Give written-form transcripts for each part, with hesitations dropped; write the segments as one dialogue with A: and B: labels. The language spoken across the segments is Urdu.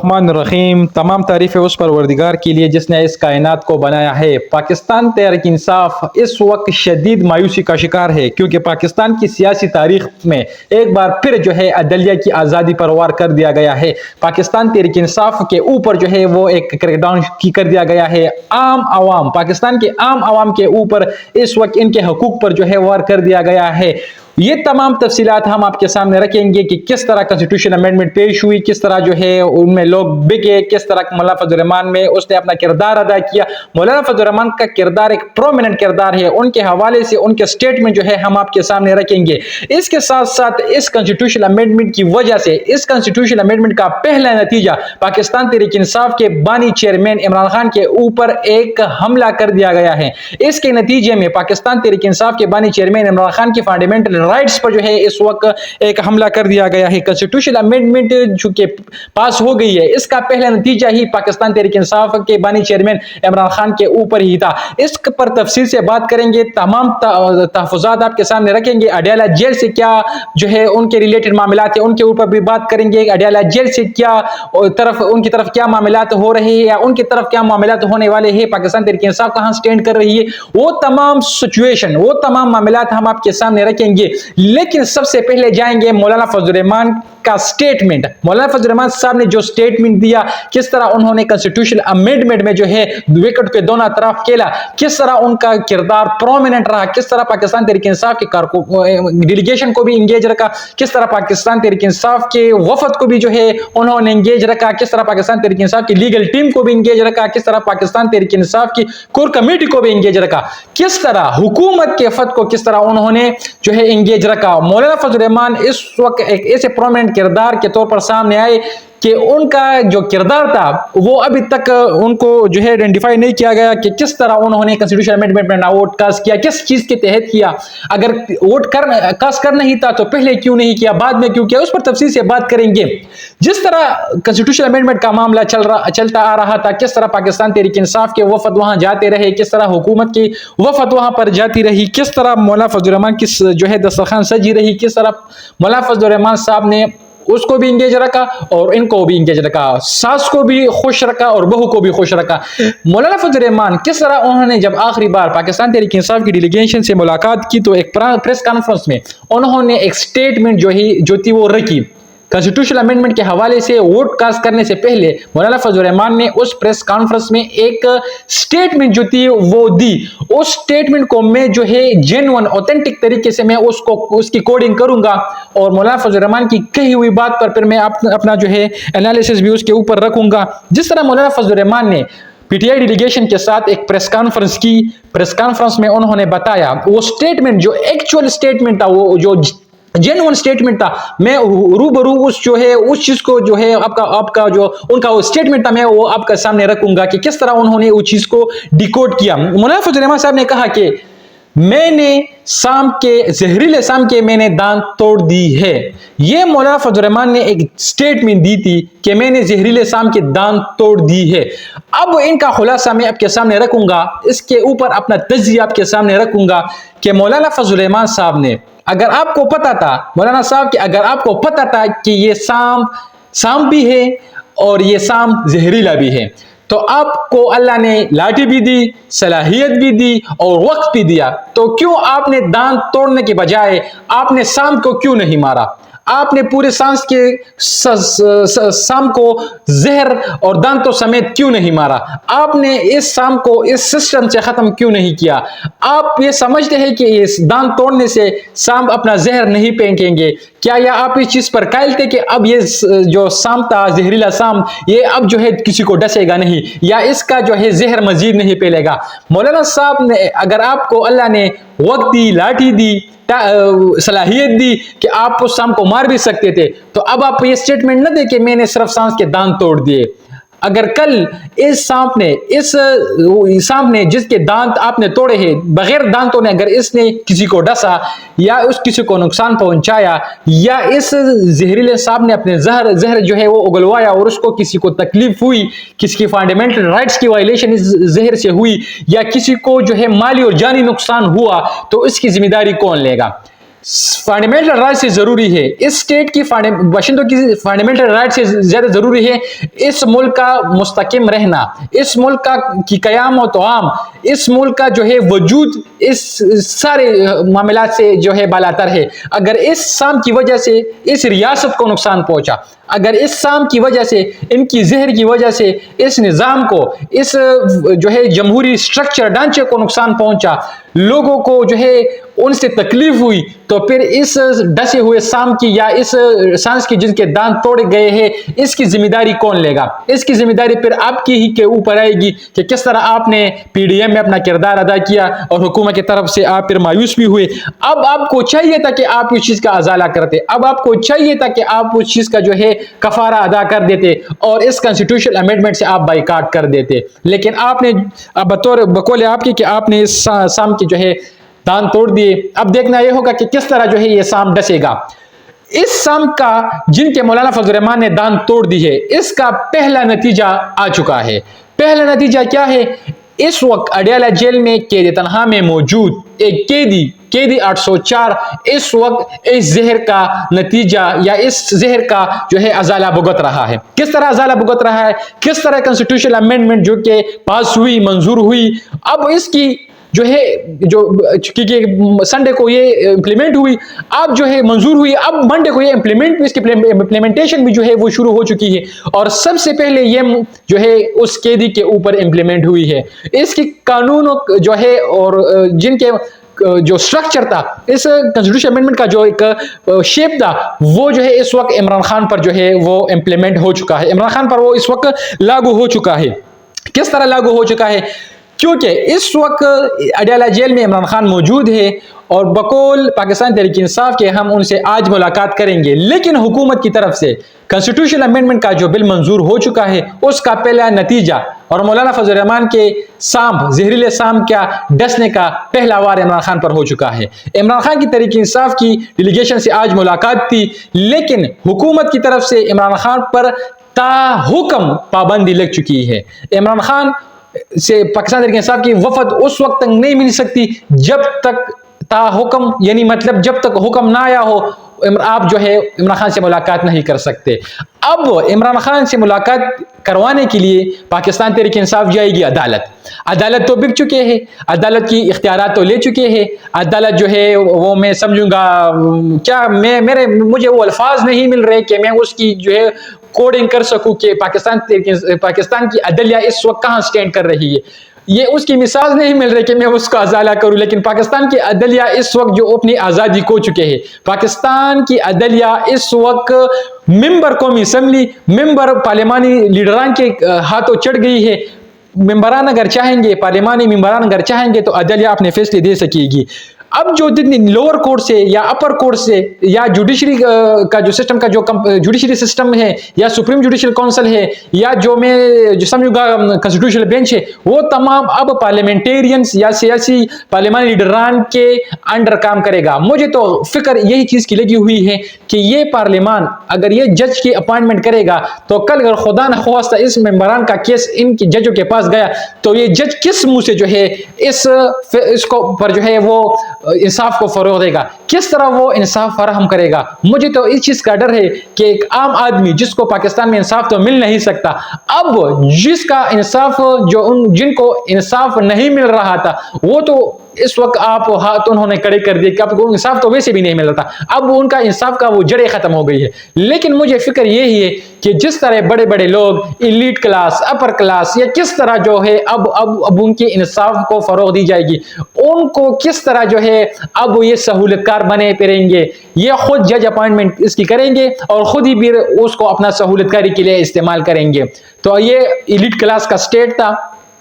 A: الرحمن الرحیم۔ تمام تعریفیں اس پروردگار کے لیے جس نے اس کائنات کو بنایا ہے۔ پاکستان تحریک انصاف اس وقت شدید مایوسی کا شکار ہے کیونکہ پاکستان کی سیاسی تاریخ میں ایک بار پھر عدلیہ کی آزادی پر وار کر دیا گیا ہے۔ پاکستان تحریک انصاف کے اوپر وہ ایک کریک ڈاؤن کر دیا گیا ہے۔ پاکستان کے عام عوام کے اوپر اس وقت ان کے حقوق پر وار کر دیا گیا ہے۔ یہ تمام تفصیلات ہم آپ کے سامنے رکھیں گے کہ کس طرح کنسٹیٹیوشن امینڈمنٹ پیش ہوئی، کس طرح ان میں لوگ بکے، کس طرح مولانا فضل الرحمان میں اس نے اپنا کردار ادا کیا۔ مولانا فضل الرحمان کا کردار ایک پرومیننٹ کردار ہے، ان کے حوالے سے ان کے سٹیٹمنٹ ہم آپ کے سامنے رکھیں گے۔ اس کے ساتھ ساتھ اس کنسٹیٹیوشن امینڈمنٹ کی وجہ سے اس کنسٹیٹیوشن امینڈمنٹ کا پہلا نتیجہ پاکستان تحریک انصاف کے بانی چیئرمین عمران خان کے اوپر ایک حملہ کر دیا گیا ہے۔ اس کے نتیجے میں پاکستان تحریک انصاف کے بانی چیئرمین عمران خان کی فنڈامنٹل رائٹس پر اس وقت ایک حملہ کر دیا گیا ہے۔ کنسٹیٹیوشن امینڈمنٹ چونکہ پاس ہو گئی ہے، اس کا پہلا نتیجہ ہی پاکستان تحریک انصاف کے بانی چیئرمین عمران خان کے اوپر ہی تھا۔ اس پر تفصیل سے بات کریں گے، تمام تحفظات آپ کے سامنے رکھیں گے۔ اڈیالہ جیل سے کیا ان کے ریلیٹڈ معاملات ہیں، ان کے اوپر بھی بات کریں گے۔ اڈیالہ جیل سے ان کی طرف کیا معاملات ہو رہے ہیں یا ان کی طرف کیا معاملات ہونے والے ہیں، پاکستان تحریک انصاف کہاں سٹینڈ کر رہی ہے، وہ تمام سچویشن، وہ تمام معاملات ہم آپ کے سامنے رکھیں گے۔ لیکن سب سے پہلے جائیں گے مولانا فضل الرحمان کا سٹیٹمنٹ۔ مولانا فضل الرحمان صاحب نے جو سٹیٹمنٹ دیا، کس طرح انہوں نے کنسٹیٹیوشن امینڈمنٹ میں وکٹ کے دونوں طرف کھیلا، کس طرح ان کا کردار پرومیننٹ رہا، کس طرح پاکستان تحریک انصاف کے ڈیلیگیشن کو بھی انگیج رکھا، کس طرح پاکستان تحریک انصاف کے وفد کو بھی انہوں نے انگیج رکھا، کس طرح پاکستان تحریک انصاف کی لیگل ٹیم کو بھی انگیج رکھا، کس طرح پاکستان تحریک انصاف کی کور کمیٹی کو بھی انگیج رکھا، کس طرح حکومت کے وفد کو کس طرح انہوں نے انگیج رکھا۔ مولانا فضل الرحمان اس وقت ایک ایسے پرومیننٹ کردار کے طور پر سامنے آئے کہ ان کا جو کردار تھا وہ ابھی تک ان کو آئیڈینٹیفائی نہیں کیا گیا کہ کس طرح انہوں نے کنسٹیٹیوشن امینڈمنٹ میں ووٹ کاسٹ کیا، کس چیز کے تحت کیا، اگر ووٹ کاسٹ کرنا ہی تھا تو پہلے کیوں نہیں کیا، بعد میں کیوں کیا، اس پر تفصیل سے بات کریں گے۔ جس طرح کنسٹیٹیوشن امینڈمنٹ کا معاملہ چلتا آ رہا تھا، کس طرح پاکستان تحریک انصاف کے وفد وہاں جاتے رہے، کس طرح حکومت کی وفد وہاں پر جاتی رہی، کس طرح مولانا فضل الرحمان کی دسترخوان سجی رہی، کس طرح مولانا فضل الرحمان صاحب نے اس کو بھی انگیج رکھا اور ان کو بھی انگیج رکھا، ساس کو بھی خوش رکھا اور بہو کو بھی خوش رکھا۔ مولانا فضل الرحمان کس طرح انہوں نے جب آخری بار پاکستان تحریک انصاف کی ڈیلیگیشن سے ملاقات کی تو ایک پریس کانفرنس میں انہوں نے ایک سٹیٹمنٹ جو تھی وہ رکھی۔ کنسٹیٹیوشن امینڈمنٹ کے حوالے سے ووٹ کاسٹ کرنے سے پہلے مولانا فضل الرحمان نے اس پریس کانفرنس میں ایک سٹیٹمنٹ جو تھی وہ دی۔ اس سٹیٹمنٹ کو میں جینوئن اوتھینٹک طریقے سے میں اس کی کوڈنگ کروں گا اور مولانا فضل الرحمان کی کہی ہوئی بات پر پھر میں اپنا انالیسس بھی اس کے اوپر رکھوں گا۔ جس طرح مولانا فضل الرحمان نے پی ٹی آئی ڈیلیگیشن کے ساتھ ایک پریس کانفرنس کی، پریس کانفرنس میں انہوں نے بتایا وہ سٹیٹمنٹ جو ایکچوئل سٹیٹمنٹ تھا، وہ جو جینوئن سٹیٹمنٹ تھا، میں روبرو اس چیز کو آپ کا ان کا وہ سٹیٹمنٹ تھا میں وہ آپ کا سامنے رکھوں گا کہ کس طرح انہوں نے اس چیز کو ڈیکوڈ کیا۔ مولانا فضل الرحمان صاحب نے کہا کہ میں نے زہریلے سام کے میں نے دانت توڑ دی ہے۔ یہ مولانا فضل الرحمان نے ایک سٹیٹمنٹ دی تھی کہ میں نے زہریلے سام کے دانت توڑ دی ہے۔ اب ان کا خلاصہ میں آپ کے سامنے رکھوں گا، اس کے اوپر اپنا تجزیہ آپ کے سامنے رکھوں گا کہ مولانا فضل الرحمان صاحب نے اگر آپ کو پتا تھا، مولانا صاحب کہ اگر آپ کو پتا تھا کہ یہ سام بھی ہے اور یہ سام زہریلا بھی ہے تو آپ کو اللہ نے لاٹھی بھی دی، صلاحیت بھی دی اور وقت بھی دیا، تو کیوں آپ نے دانت توڑنے کے بجائے آپ نے سام کو کیوں نہیں مارا؟ آپ نے پورے سام کو زہر اور دانتوں سمیت کیوں نہیں مارا؟ آپ نے اس سام کو اس سسٹم سے ختم کیوں نہیں کیا؟ آپ یہ سمجھتے ہیں کہ اس دانت توڑنے سے سام اپنا زہر نہیں پھینکیں گے کیا، یا آپ اس چیز پر قائل تھے کہ اب یہ جو سام تھا، زہریلا سام، یہ اب کسی کو ڈسے گا نہیں یا اس کا زہر مزید نہیں پھیلے گا؟ مولانا صاحب نے اگر آپ کو اللہ نے وقت دی، لاٹھی دی، صلاحیت دی کہ آپ اس سام کو مار بھی سکتے تھے، تو اب آپ یہ سٹیٹمنٹ نہ دے کہ میں نے صرف سانس کے دانت توڑ دیے۔ اگر کل اس سانپ نے جس کے دانت آپ نے توڑے ہیں، بغیر دانتوں نے اگر اس نے کسی کو ڈسا یا اس کسی کو نقصان پہنچایا یا اس زہریلے سانپ نے اپنے زہر وہ اگلوایا اور اس کو کسی کو تکلیف ہوئی، کسی کی فنڈامنٹل رائٹس کی وائلیشن اس زہر سے ہوئی یا کسی کو مالی اور جانی نقصان ہوا، تو اس کی ذمہ داری کون لے گا؟ فنڈامنٹل رائٹ سے ضروری ہے، اس اسٹیٹ کی باشندوں کی فنڈامنٹل رائٹ سے زیادہ ضروری ہے اس ملک کا مستحکم رہنا، اس ملک کی قیام و توام، اس ملک کا جو ہے وجود اس سارے معاملات سے جو ہے بالاتر ہے۔ اگر اس سام کی وجہ سے اس ریاست کو نقصان پہنچا، اگر اس سام کی وجہ سے، ان کی زہر کی وجہ سے اس نظام کو، اس جو ہے جمہوری سٹرکچر ڈھانچے کو نقصان پہنچا، لوگوں کو جو ہے ان سے تکلیف ہوئی، تو پھر اس ڈسے ہوئے سام کی یا اس سانس کی جن کے دانت توڑے گئے ہیں، اس کی ذمہ داری کون لے گا؟ اس کی ذمہ داری پھر آپ کی ہی کے اوپر آئے گی کہ کس طرح آپ نے پی ڈی ایم میں اپنا کردار ادا کیا اور حکومت کی طرف سے آپ پھر مایوس بھی ہوئے۔ اب آپ کو چاہیے تھا کہ آپ اس چیز کا ازالہ کرتے، اب آپ کو چاہیے تھا کہ آپ اس چیز کا جو ہے کفارہ ادا کر دیتے اور اس کانسٹیٹیوشنل امینڈمنٹ سے آپ بائیکاٹ کر دیتے، لیکن آپ نے بقول آپ کی کہ آپ نے اس سام کی جو ہے دان توڑ دیے۔ اب دیکھنا یہ ہوگا کہ کس طرح جو ہے یہ سام ڈسے گا۔ اس سام کا جن کے مولانا فضل الرحمان نے دان توڑ دی ہے، اس کا پہلا نتیجہ آ چکا ہے۔ پہلا نتیجہ کیا ہے؟ اس وقت اڈیالہ جیل میں قید تنہا میں موجود ایک قیدی 804 اس وقت اس زہر کا نتیجہ یا اس زہر کا جو ہے ازالہ بھگت رہا ہے۔ کس طرح ازالہ بھگت رہا ہے؟ کس طرح کنسٹیٹیوشنل امینڈمنٹ جو کہ پاس ہوئی، منظور ہوئی، اب اس کی جو ہے کیونکہ سنڈے کو یہ امپلیمنٹ ہوئی، اب جو ہے منظور ہوئی، اب منڈے کو یہ اس کی امپلیمنٹیشن بھی جو ہے وہ شروع ہو چکی ہے، اور سب سے پہلے یہ جو ہے اس قیدی کے اوپر امپلیمنٹ ہوئی ہے۔ اس کی قانون جو ہے اور جن کے جو سٹرکچر تھا، اس کنسٹیٹیوشن امینڈمنٹ کا جو ایک شیپ تھا، وہ جو ہے اس وقت عمران خان پر جو ہے وہ امپلیمنٹ ہو چکا ہے، عمران خان پر وہ اس وقت لاگو ہو چکا ہے۔ کس طرح لاگو ہو چکا ہے؟ کیونکہ اس وقت اڈیالہ جیل میں عمران خان موجود ہے اور بقول پاکستان تحریک انصاف کے ہم ان سے آج ملاقات کریں گے، لیکن حکومت کی طرف سے کنسٹیٹیوشن امینڈمنٹ کا جو بل منظور ہو چکا ہے، اس کا پہلا نتیجہ اور مولانا فضل الرحمان کے زہریلے سام کیا ڈسنے کا پہلا وار عمران خان پر ہو چکا ہے۔ عمران خان کی تحریک انصاف کی ڈیلیگیشن سے آج ملاقات تھی، لیکن حکومت کی طرف سے عمران خان پر تا حکم پابندی لگ چکی ہے۔ عمران خان سے پاکستان تحریک انصاف کی وفد اس وقت تک نہیں مل سکتی جب تک تا حکم، یعنی مطلب جب تک حکم نہ آیا ہو، آپ جو ہے عمران خان سے ملاقات نہیں کر سکتے۔ اب عمران خان سے ملاقات کروانے کے لیے پاکستان تحریک انصاف جائے گی عدالت تو بک چکے ہیں، عدالت کی اختیارات تو لے چکے ہیں، عدالت جو ہے وہ میں سمجھوں گا کیا مجھے وہ الفاظ نہیں مل رہے کہ میں اس کی جو ہے کوڈنگ کر سکوں کہ پاکستان کی عدلیہ اس وقت کہاں سٹینڈ کر رہی ہے، یہ اس کی مثال نہیں مل رہی کہ میں اس کا ازالہ کروں، لیکن پاکستان کی عدلیہ اس وقت جو اپنی آزادی کھو چکے ہیں، پاکستان کی عدلیہ اس وقت ممبر قومی اسمبلی، ممبر پارلیمانی لیڈران کے ہاتھوں چڑھ گئی ہے۔ ممبران اگر چاہیں گے، پارلیمانی ممبران اگر چاہیں گے تو عدلیہ اپنے فیصلے دے سکے گی۔ اب جو جتنی لوور کورٹ سے یا اپر کورٹ سے یا جوڈیشری کا جو سسٹم کا جو جوڈیشری سسٹم ہے یا سپریم جوڈیشل کونسل ہے یا جو سمجھوں گا کنسٹیٹیوشنل بینچ ہے، وہ تمام اب پارلیمنٹیرینز یا سیاسی پارلیمانی لیڈران کے انڈر کام کرے گا۔ مجھے تو فکر یہی چیز کی لگی ہوئی ہے کہ یہ پارلیمان اگر یہ جج کی اپائنٹمنٹ کرے گا تو کل اگر خدا نخواستہ اس ممبران کا کیس ان کی ججوں کے پاس گیا تو یہ جج کس منہ سے جو ہے اس کو پر جو ہے وہ انصاف کو فروغ دے گا، کس طرح وہ انصاف فراہم کرے گا؟ مجھے تو اس چیز کا ڈر ہے کہ ایک عام آدمی جس کو پاکستان میں انصاف تو مل نہیں سکتا، اب جس کا انصاف جن کو انصاف نہیں مل رہا تھا وہ تو اس وقت آپ ہاتھ انہوں نے کڑے کر دیے کہ آپ کو انصاف تو ویسے بھی نہیں مل رہا تھا، اب ان کا انصاف کا وہ جڑیں ختم ہو گئی ہے۔ لیکن مجھے فکر یہی ہے کہ جس طرح بڑے بڑے لوگ ایلیٹ کلاس، اپر کلاس یا کس طرح جو ہے اب ان کے انصاف کو فروغ دی جائے گی، ان کو کس طرح جو ہے اب یہ سہولت کار بنے پھریں گے، یہ خود جج اپائنٹمنٹ اس کی کریں گے اور خود ہی بھی اس کو اپنا سہولت کاری کے لیے استعمال کریں گے۔ تو یہ ایلیٹ کلاس کا سٹیٹ تھا،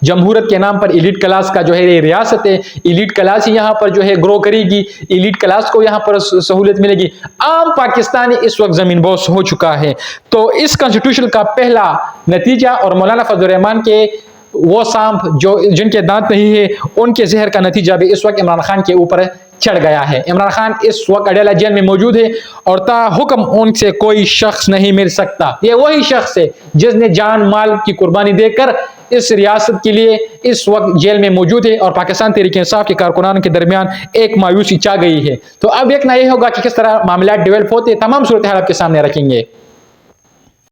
A: جمہوریت کے نام پر ایلیٹ کلاس کا جو ہے یہ ریاست ہے، ایلیٹ کلاس ہی یہاں پر جو ہے گرو کرے گی، ایلیٹ کلاس کو یہاں پر سہولت ملے گی۔ عام پاکستانی اس وقت زمین بوس ہو چکا ہے۔ تو اس کنسٹیٹیوشن کا پہلا نتیجہ اور مولانا فضل الرحمان کے وہ سانپ جن کے دانت نہیں ہے ان کے زہر کا نتیجہ بھی اس وقت عمران خان کے اوپر چڑھ گیا ہے۔ عمران خان اس وقت اڈیالہ جیل میں موجود ہے اور تا حکم ان سے کوئی شخص نہیں مل سکتا۔ یہ وہی شخص ہے جس نے جان مال کی قربانی دے کر اس ریاست کے لیے اس وقت جیل میں موجود ہے اور پاکستان تحریک انصاف کے کارکنان کے درمیان ایک مایوسی چھا گئی ہے۔ تو اب دیکھنا یہ ہوگا کہ کس طرح معاملات ڈیولپ ہوتے، تمام صورتحال آپ کے سامنے رکھیں گے۔